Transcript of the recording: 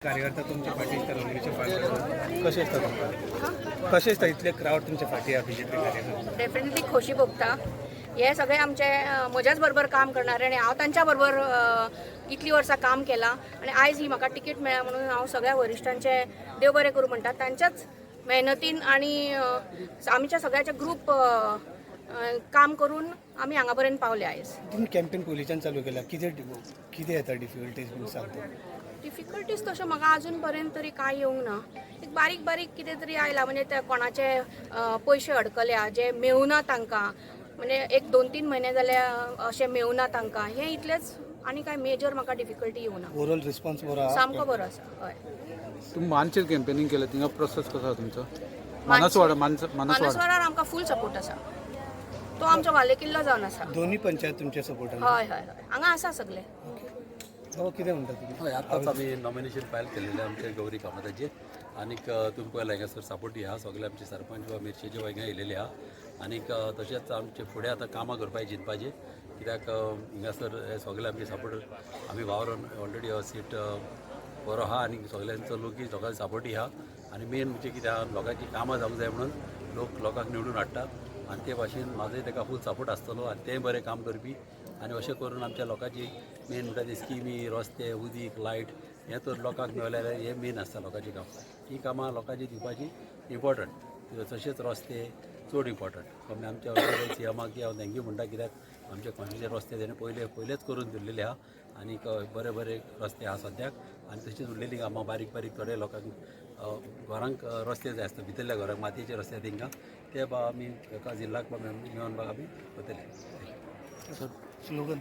कार्यकर्ता तुमच्या फाटी असतात रंगीचे पार्टी कसे असतात तुमकां कसे असतात इतले क्राउड तुमच्या फाटी हा बीजेपी कार्यकर्ता डेफिनेटली खोशी भोगता. हे सगळे आमचे म्हज्याच बरोबर काम करणारे आणि हांव तांच्या बरोबर इतली वर्सां काम केलां आणि आयज ही म्हाका तिकीट मेळ्ळा म्हणून हांव सगळ्या वरिश्ठांचे देव बरें करूं म्हणटा. तांच्याच मेहनतीन आणि आमच्या सगळ्याचे ग्रूप काम करून आमी हांगा पर्यंत पावले आयज. तुम्ही कॅम्पेन पोलिसांनी चालू केला किती येता डिफिकल्टीज म्हणून सांगता डिफिकल्टीज तशें म्हाका अजून पर्यंत तरी कांय येवंक ना. एक बारीक बारीक कितें तरी आयलां म्हणजे ते कोणाचे पयशे अडकल्या जे मेवना तांकां म्हणजे एक 2-3 म्हयने जाले अशें मेवना तांकां हें इतलेंच आनी कांय मेजर म्हाका डिफिकल्टी येवना. ओवरऑल रिस्पॉन्स बरो सामको बरो आसा. हय तुम्ही मानचेर कॅम्पेनिंग केलें थिंगा प्रोसेस कसो आसा तुमचो मानसवाडार आमकां फूल सपोर्ट आसा. तो आमचो वाले किल्लो जावन आसा. दोन्ही पंचायत तुमच्या सपोर्टान हय हय हय हांगा आसा सगळे. हो कितें म्हणटा तुम्ही हय आतांच आमी नॉमिनेशन फायल केलेलें आमचे गौरी कामताचेर आनीक तुमी पळयला हांगासर सपोर्टी आहा सगळे आमचे सरपंच वा मिरचेचे हिंगा येयलेले आहा आनीक तशेंच आमचे फुडें आतां कामां करपाचे जितपाचे कित्याक हिंगासर हे सगळे आमचे सपोर्ट आमी वावरून ऑलरेडी हो सीट बरो आहा आनी सगळ्यांचो लोक लोकांचो सपोर्टी आहा आनी मेन म्हणजे कितें आहा लोकांची कामां जावंक जाय म्हणून लोकांक निवडून हाडटा आनी ते भाशेन म्हाजोय ताका फूल सपोर्ट आसतलो आनी तेंय बरें काम करपी आनी अशें करून आमच्या लोकांची मेन म्हणटा ती स्किमी रस्ते उदीक लायट हें तर लोकांक मेळल्यार हें मेन आसता लोकांचें काम. ही कामां लोकांची दिवपाची इम्पॉर्टंट तशेंच रस्ते चड इम्पॉर्टंट आमच्या सीएमाक हांव थँक्यू म्हणटा कित्याक आमचे कॉन्स्टिट्युएंसी रस्ते तेणें पयलेच करून दिल्लेले आहा आनीक बरे रस्ते आहा सद्याक आनी तशीच उरलेलीं कामां बारीक बारीक थोडे लोकांक घरांक रस्ते जाय आसता भितरल्या घरांक मातयेचे रस्ते तांकां ते आमी एका जिल्ल्याक मेळोन आमी करतले. स्लोगन